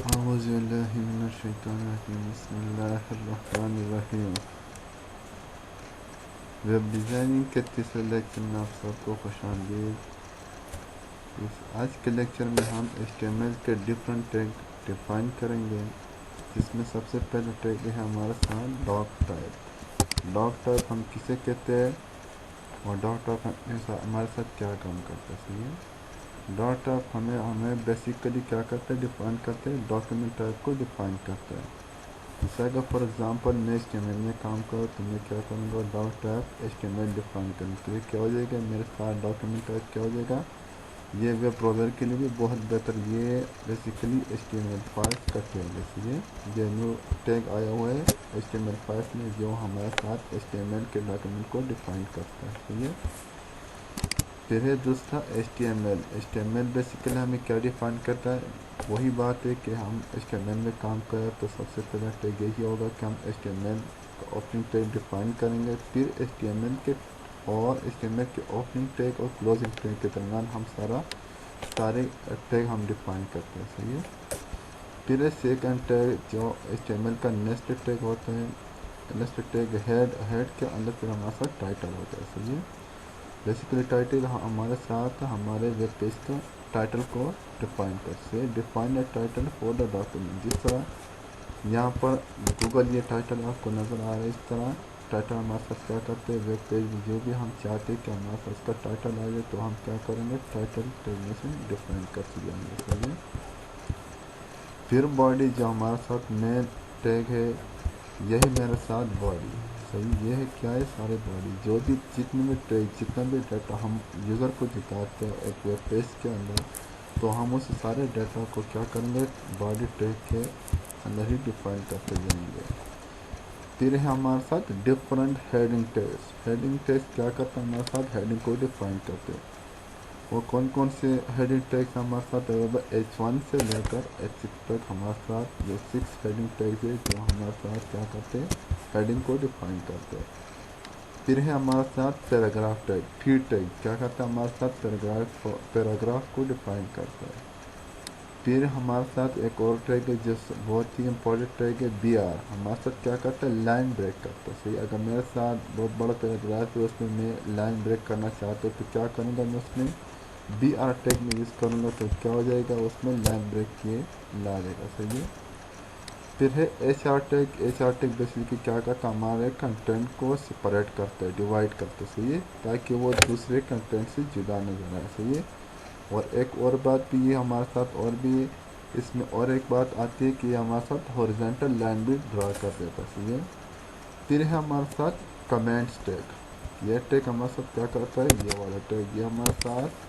اعوذ باللہ من الشیطان الرجیم بسم اللہ الرحمن الرحیم۔ ویب ڈیزائننگ کے تیسرے لیکچر میں آپ سب کو خوش آمدید۔ آج کے لیکچر میں ہم HTML کے ڈفرینٹ ٹیگ ڈیفائن کریں گے، جس میں سب سے پہلا ٹیگ ہے ہمارے ساتھ ڈاک ٹائپ۔ ڈاک ٹائپ ہم کسے کہتے ہیں اور ڈاک ٹائپ ہمارے ساتھ کیا کام کرتا ہے؟ صحیح ہے، ڈاک ٹائپ ہمیں بیسیکلی کیا کرتا ہے، ڈیفائن کرتے ہیں، ڈاکیومنٹ ٹائپ کو ڈیفائن کرتا ہے۔ جیسے اگر فار ایگزامپل میں HTML میں کام کروں تو میں کیا کروں گا، ڈاک ٹائپ HTML ڈیفائن کروں تو یہ کیا ہو جائے گا، میرے ساتھ ڈاکیومنٹ ٹائپ کیا ہو جائے گا۔ یہ ویب براؤزر کے لیے بھی بہت بہتر، یہ بیسیکلی HTML5 کا ٹیگ ہے۔ یہ نیو ٹیگ آیا ہوا ہے HTML5 میں، جو ہمارے ساتھ HTML کے ڈاکیومنٹ کو ڈیفائن کرتا ہے۔ صحیح ہے، پھر ہے دوسرا HTML بیسیکلی ہمیں کیا ڈیفائن کرتا ہے، وہی بات ہے کہ ہم HTML میں کام کریں تو سب سے پہلا ٹیگ یہی ہوگا کہ ہم HTML کا اوپننگ ٹیگ ڈیفائن کریں گے، پھر HTML کے اوپننگ ٹیگ اور کلوزنگ ٹیگ کے درمیان ہم سارے ٹیگ ہم ڈیفائن کرتے ہیں۔ صحیح ہے، پھر ہے سیکنڈ ٹیگ جو HTML کا نیکسٹ ٹیگ ہوتا ہے، نیکسٹ ٹیگ ہیڈ کے اندر پھر ہمارے ساتھ ٹائٹل ہوتا ہے۔ صحیح ہے، بیسیکلی ٹائٹل ہمارے ساتھ ہمارے ویب پیج کا ٹائٹل کو ڈیفائن کرتے ہیں، define a title for the document. جس طرح یہاں پر گوگل یہ ٹائٹل آپ کو نظر آ رہا ہے، اس طرح ٹائٹل ہمارے ساتھ کیا کرتے ہیں، ویب پیج میں جو بھی ہم چاہتے ہیں کہ ہمارے ساتھ اس کا ٹائٹل آ جائے تو ہم کیا کریں گے، ٹائٹل ٹیگ میں سے ڈیفائن کرتے جائیں گے۔ صحیح ہے، پھر باڈی جو ہمارے ساتھ مین ٹیگ ہے، یہی میرے ساتھ باڈی ہے۔ صحیح، یہ ہے کیا ہے، سارے باڈی جو بھی جتنا بھی ڈیٹا ہم یوزر کو دکھاتے ہیں ایک ویب پیج کے اندر، تو ہم اس سارے ڈیٹا کو کیا کریں گے، باڈی ٹیگ کے اندر ہی ڈیفائن کرتے جائیں گے۔ پھر ہے ہمارے ساتھ different heading tags. Heading tags کیا کرتا ہے، ہمارے ساتھ ہیڈنگ کو ڈیفائن کرتے ہیں۔ وہ کون سے ہیڈنگ ٹیگس ہمارے ساتھ H1 سے لے کر H6 تک ہمارے ساتھ یہ 6 ہیڈنگ ٹیگس ہے جو ہمارے ساتھ کیا کرتے ہیں، ہیڈنگ کو ڈیفائن کرتے ہیں۔ پھر ہے ہمارے ساتھ پیراگراف ٹیگ، فی ٹیگ کیا کرتا ہے، ہمارے ساتھ پیراگراف کو ڈیفائن کرتا ہے۔ پھر ہمارے ساتھ ایک اور ٹیگ ہے جو بہت ہی امپورٹنٹ ٹیگ ہے، BR، ہمارے ساتھ کیا کرتا ہے، لائن بریک کرتا ہے۔ صحیح، اگر میرے ساتھ بہت بڑا پیراگراف ہے، اس میں لائن بریک کرنا چاہتا ہوں تو کیا کروں گا، میں اس میں BR ٹیگ میں یوز کروں گا تو کیا ہو جائے گا، اس میں لائن بریک کیے لا دے گا۔ صحیح ہے، پھر ہے HR tag. HR tag basically کیا کرتا ہے، ہمارے کنٹینٹ کو سپریٹ کرتا ہے، ڈیوائڈ کرتا ہے۔ صحیح ہے، تاکہ وہ دوسرے کنٹینٹ سے جدا نظر آئے۔ صحیح ہے، اور ایک اور بات بھی یہ ہمارے ساتھ اور بھی ہے، اس میں اور ایک بات آتی ہے کہ یہ ہمارے ساتھ ہورزنٹل لائن بھی ڈرا کر دیتا ہے۔ صحیح ہے، پھر ہے ہمارے ساتھ کمنٹس ٹیگ۔ یہ ٹیگ ہمارے ساتھ کیا کرتا ہے، یہ والا ٹیگ، یہ ہمارے ساتھ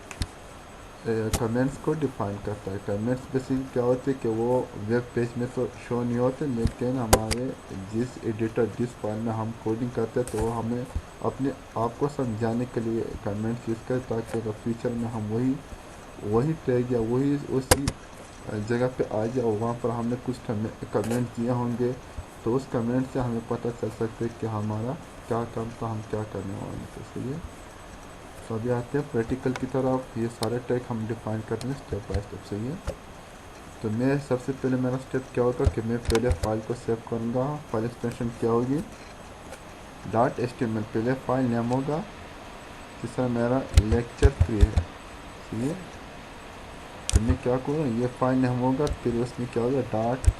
کمنٹس کو ڈیفائن کرتا ہے۔ کمنٹس بیسیکلی کیا ہوتے ہیں کہ وہ ویب پیج میں تو شو نہیں ہوتے، لیکن ہمارے جس فائل میں ہم کوڈنگ کرتے ہیں تو وہ ہمیں اپنے آپ کو سمجھانے کے لیے کمنٹس یوز کرتے، تاکہ اگر فیوچر میں ہم وہی ٹیگ یا وہی اسی جگہ پہ آ جائے اور وہاں پر ہم نے کچھ کمنٹ دیے ہوں گے تو اس کمنٹ سے ہمیں پتہ چل سکتے کہ ہمارا کیا کام تھا، ہم کیا کرنے والے تھے۔ صحیح ہے، تو ابھی آتے ہیں پریکٹیکل کی طرف۔ یہ سارے ٹیگ ہم ڈیفائن کرتے ہیں اسٹیپ بائی اسٹیپ۔ صحیح ہے، تو میں سب سے پہلے میرا اسٹیپ کیا ہوگا کہ میں پہلے فائل کو سیو کروں گا۔ فائل ایکسٹینشن کیا ہوگی، .html، پہلے فائل نیم ہوگا، جس طرح میرا lecture3 ہے۔ صحیح ہے، تو میں کیا کروں، یہ فائل نیم ہوگا، پھر اس میں کیا ہوگا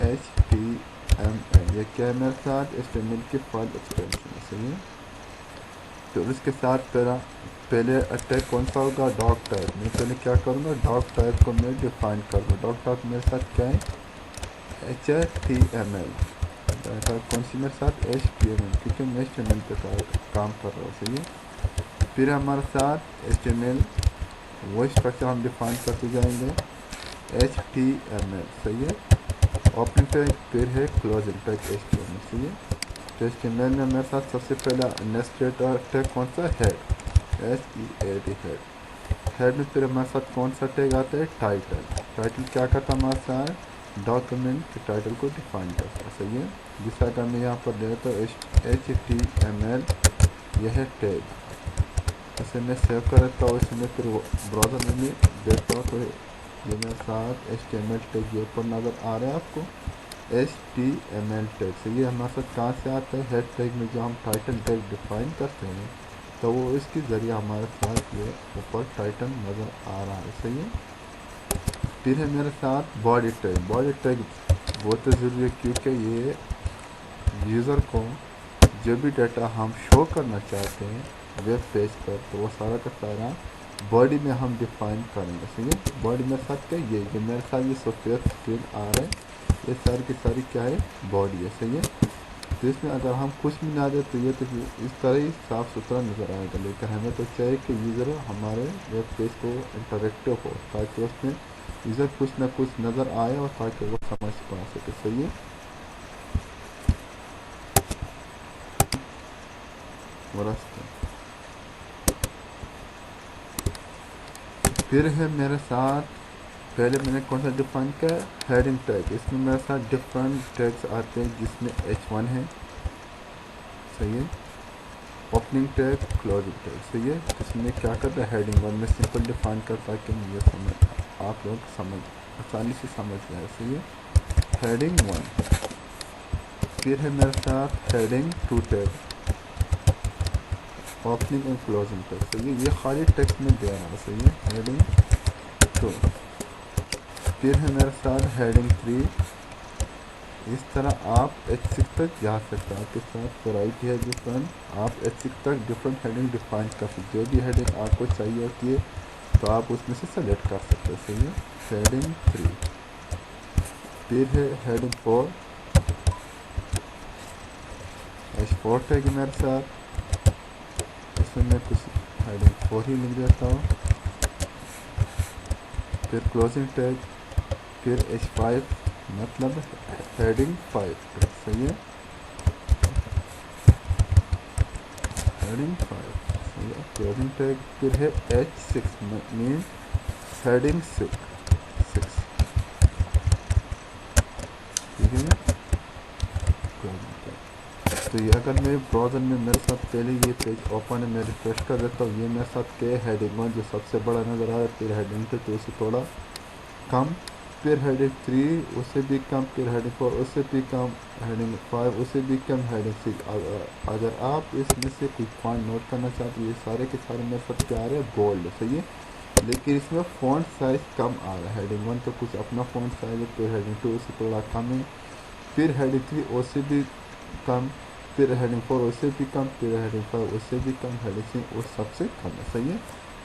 .html، یہ کیا ہے میرے ساتھ HTML کی فائل ایکسٹینشن ہے۔ صحیح ہے، پھر اس کے ساتھ پہلے ٹیگ کون سا ہوگا، ڈاک ٹائپ۔ میں پہلے کیا کروں گا، ڈاک ٹائپ کو میں ڈیفائن کروں گا۔ ڈاک ٹائپ میرے ساتھ کیا ہے، HTML۔ ڈاک ٹائپ کون سی میرے ساتھ، HTML، کیونکہ میں HTML پہ کام کر رہا ہوں۔ صحیح ہے، پھر ہمارے ساتھ HTML وہی اسٹرکچر ہم ڈیفائن کرتے جائیں گے، HTML۔ صحیح ہے، اوپننگ ٹیگ، پھر ہے کلوزنگ ٹیگ HTML۔ صحیح ہے، تو HTML میں میرے ساتھ سب سے پہلا نیکسٹ ٹیگ کون سا، ہیڈ، HEAD، ہیڈ میں پھر ہمارے ساتھ کون سا ٹیگ آتا ہے، ٹائٹل۔ ٹائٹل کیا کرتا ہے ہمارے ساتھ، ڈاکیومنٹ کے ٹائٹل کو ڈیفائن کرتا ہے۔ صحیح ہے، جس طرح کہ میں یہاں پر دیتا ہوں HTML، یہ ہے ٹیگ، اسے میں سیو کر دیتا ہوں، اسے میں پھر براؤزر میں دیکھتا ہوں تو یہ میرے ساتھ HTML ٹیگ یہ اوپر نظر آ رہا ہے آپ کو، HTML ٹیگ سے یہ ہمارے ساتھ کہاں سے آتا ہے؟ ہیڈ ٹیگ میں جو ہم ٹائٹل ٹیگ ڈیفائن کرتے ہیں تو وہ اس کے ذریعے ہمارے ساتھ یہ اوپر ٹائٹل نظر آ رہا ہے، صحیح ہے۔ پھر ہے میرے ساتھ باڈی ٹیگ۔ باڈی ٹیگ بہت ضروری ہے کیونکہ یہ یوزر کو جو بھی ڈیٹا ہم شو کرنا چاہتے ہیں ویب پیج پر تو وہ سارا کا سارا باڈی میں ہم ڈیفائن کریں گے، صحیح ہے۔ باڈی میں ساتھ کیا یہ جو میرے ساتھ یہ سفید اسکرین آ رہا ہے یہ ساری کی ساری کیا ہے؟ باڈی ہے، صحیح ہے۔ تو اس میں اگر ہم کچھ بھی نہ دیں تو یہ تو اس طرح ہی صاف ستھرا نظر آئے گا، لیکن ہمیں تو چاہیے کہ یوزر ہمارے ویب پیج کو انٹریکٹیو ہو تاکہ اس میں یوزر کچھ نہ کچھ نظر آئے اور تاکہ وہ سمجھ پا سکے، صحیح ہے۔ پھر ہے میرے ساتھ پہلے میں نے کون سا ڈیفائن کیا؟ Heading tag. اس میں میرے ساتھ ڈفرینٹ ٹیگس آتے ہیں جس میں H1 ہے، صحیح ہے، اوپننگ ٹیگ، کلوزنگ ٹیگ، صحیح ہے۔ اس میں کیا کرتا ہے؟ ہیڈنگ 1 میں سمپل ڈیفائن کرتا ہے کہ مجھے سمجھ آپ لوگ سمجھ آسانی سے سمجھ جائے، صحیح ہے، ہیڈنگ 1۔ پھر ہے میرے ساتھ heading 2 tag, opening and closing tag, صحیح ہے، یہ خالی ٹیکسٹ میں دے رہا ہے، صحیح ہے، ہیڈنگ 2۔ پھر ہے میرے ساتھ ہیڈنگ 3۔ اس طرح آپ H6 تک جا سکتے ہیں، آپ کے ساتھ ورائٹی ہے ڈفرینٹ، آپ H6 تک ڈفرینٹ ہیڈنگ ڈیفائن کر سکتے، جو بھی ہیڈنگ آپ کو چاہیے ہوتی ہے تو آپ اس میں سے سلیکٹ کر سکتے ہیں، صحیح ہے، ہیڈنگ 3۔ پھر ہے ہیڈنگ 4، H4 ٹیگ میرے ساتھ، اس میں کچھ ہیڈنگ 4 ہی لکھ دیتا ہوں۔ پھر کلوزنگ ٹیگ، پھر H5 مطلب ہیڈنگ 5 ٹیگ، صحیح ہے، ہیڈنگ 5، صحیح ہے، کلوزنگ ٹیگ۔ پھر ہے H6 مین ہیڈنگ 6، ٹھیک ہے، کلوزنگ ٹیگ۔ تو یہ اگر میں براؤزر میں میرے ساتھ پہلے یہ پیج اوپن ہے، میں ریفریش کر دیتا ہوں، یہ میرے ساتھ کیا ہے؟ ہیڈنگ 1 جو سب سے بڑا نظر آ رہا ہے، پھر ہیڈنگ 2 اس سے تھوڑا کم، پھر ہیڈنگ 3 اس سے بھی کم، پھر ہیڈنگ 4 اس سے بھی کم، ہیڈنگ 5 اس سے بھی کم، ہیڈنگ 6۔ اگر آپ اس میں سے کوئی پوائنٹ نوٹ کرنا چاہتے ہیں، یہ سارے کے سارے میرے ساتھ کیا آ رہے ہیں؟ گولڈ، صحیح ہے، لیکن اس میں فونٹ سائز کم آ رہا ہے۔ ہیڈنگ 1 تو کچھ اپنا فونٹ سائز ہے، پھر ہیڈنگ 2 اس سے تھوڑا کم ہے، پھر ہیڈنگ 3 اس سے بھی کم، پھر ہیڈنگ 4 اس سے بھی کم، پھر ہیڈنگ 5 اس سے بھی کم، ہیڈنگ 6 اس سب سے کم ہے، صحیح ہے۔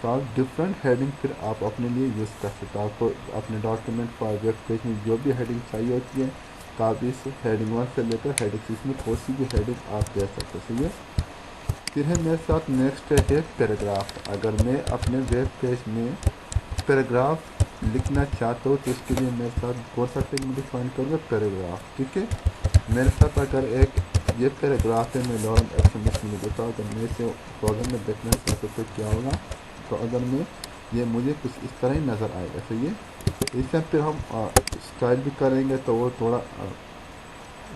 تو آپ ڈفرینٹ ہیڈنگ پھر آپ اپنے لیے یوز کر سکتے ہیں، آپ کو اپنے ڈاکیومنٹ پر ویب پیج میں جو بھی ہیڈنگ چاہیے ہوتی ہے تو آپ اس ہیڈنگ 1 سے لے کر ہیڈنگ 6 میں کوئی سی بھی ہیڈنگ آپ دے سکتے ہیں، صحیح ہے۔ پھر ہے میرے ساتھ نیکسٹ ہے پیراگراف۔ اگر میں اپنے ویب پیج میں پیراگراف لکھنا چاہتا ہوں تو اس کے لیے میرے ساتھ کون سا ٹیگ میں ڈیفائن کروں گا؟ پیراگراف، ٹھیک ہے۔ میرے ساتھ اگر ایک یہ پیراگراف ہے، میں لورم ایکسمس میں دیتا ہوں، اگر میں اسے براؤزر میں دیکھنا چاہتا ہوں تو کیا ہوگا؟ براؤزر میں یہ مجھے کچھ اس طرح ہی نظر آئے گا، صحیح ہے۔ اس میں پھر ہم اسٹائل بھی کریں گے تو وہ تھوڑا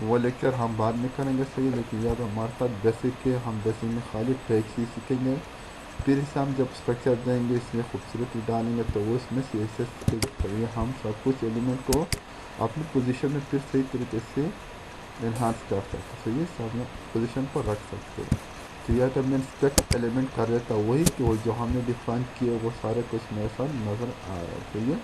وہ لیکچر ہم بعد میں کریں گے، صحیح، لیکن یہ تو ہمارے ساتھ بیسک ہے، ہم بیسک میں خالی ٹیگس ہی سیکھیں گے، پھر اسے ہم جب اسٹرکچر دیں گے اس میں خوبصورتی ڈالیں گے تو وہ اس میں سے ہم سب کچھ ایلیمنٹ کو اپنی پوزیشن میں پھر صحیح طریقے سے انہانس کر سکتے، صحیح ہے، سب پوزیشن پر رکھ سکتے ہیں۔ تو یہ اگر میں انسپیکٹ ایلیمنٹ کر دیتا وہی کہ وہ جو ہم نے ڈیفائن کیے وہ سارے کچھ میرے ساتھ نظر آ رہا ہے، صحیح ہے۔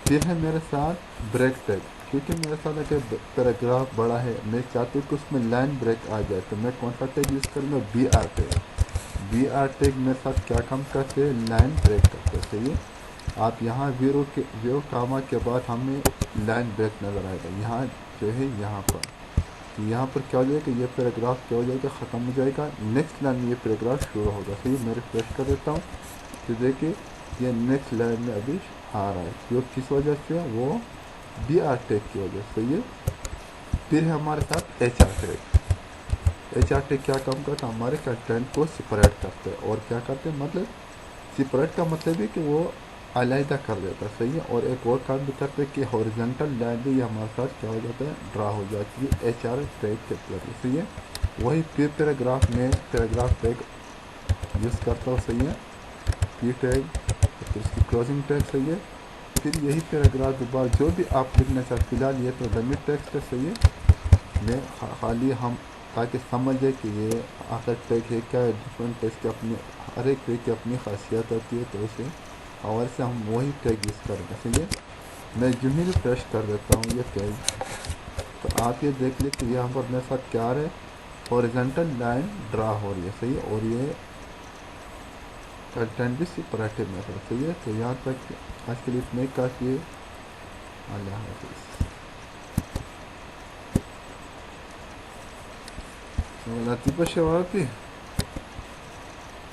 پھر ہے میرے ساتھ بریک ٹیگ، کیونکہ میرے ساتھ اگر پیراگراف بڑا ہے میں چاہتا ہوں کہ اس میں لائن بریک آ جائے تو میں کون سا ٹیگ یوز کروں گا؟ BR tag. BR ٹیگ میرے ساتھ کیا کام کرتے ہیں؟ لائن بریک کرتے ہیں، صحیح ہے۔ آپ یہاں زیرو کاما کے بعد ہمیں لائن بریک نظر آئے گا، یہاں جو ہے یہاں پر، تو یہاں پر کیا ہو جائے گا؟ یہ پیراگراف کیا ہو جائے گا؟ ختم ہو جائے گا، نیکسٹ لائن میں یہ پیراگراف شروع ہوگا، صحیح، میں ریفریش کر دیتا ہوں تو دیکھیں یہ نیکسٹ لائن میں ابھی آ رہا ہے، جو کس وجہ سے؟ وہ BR ٹیگ کی وجہ سے، صحیح ہے۔ پھر ہے ہمارے ساتھ HR ٹیگ۔ HR ٹیگ کیا کام کرتا ہے؟ ہمارے کنٹینٹ کو سپریٹ کرتے ہیں، اور کیا کرتے ہیں مطلب سپریٹ کا مطلب ہے کہ وہ علیحدہ کر دیتا ہے، صحیح ہے، اور ایک اور کام بھی کرتے ہیں کہ ہاریزونٹل لائن بھی ہمارے ساتھ کیا ہو جاتا ہے؟ ڈرا ہو جاتی ہے HR ٹیگ کے ذریعے، صحیح ہے۔ وہی پھر پیراگراف میں پیراگراف ٹیگ یوز کرتا ہوں، صحیح ہے، P ٹیگ، پھر اس کی کلوزنگ ٹیگ، صحیح ہے، پھر یہی پیراگراف دوبارہ جو بھی آپ لکھنا چاہتے، فی الحال یہ تو ڈمی ٹیکسٹ ہے، صحیح ہے، میں خالی ہم تاکہ سمجھے کہ یہ آخر ٹیگ ہے کیا ہے، ڈفرینٹ ٹیگ کی اپنی، ہر ایک ٹیگ کی اپنی خاصیت ہوتی ہے، تو اسی حوالے سے ہم وہی ٹیگ یوز کریں گے. صحیح ہے، میں جو ہی ریفریش کر دیتا ہوں یہ ٹیگ، تو آپ یہ دیکھ لیں کہ یہاں پر میرے ساتھ کیا ہے، ہاریزونٹل لائن ڈرا ہو رہی ہے. صحیح ہے، اور یہ کنٹینٹ بھی سپریٹو میتھڈ. صحیح ہے، تو یہاں تک آج کے لیے اتنے کافی ہے. اللہ حافظ. لطیفہ شوافی.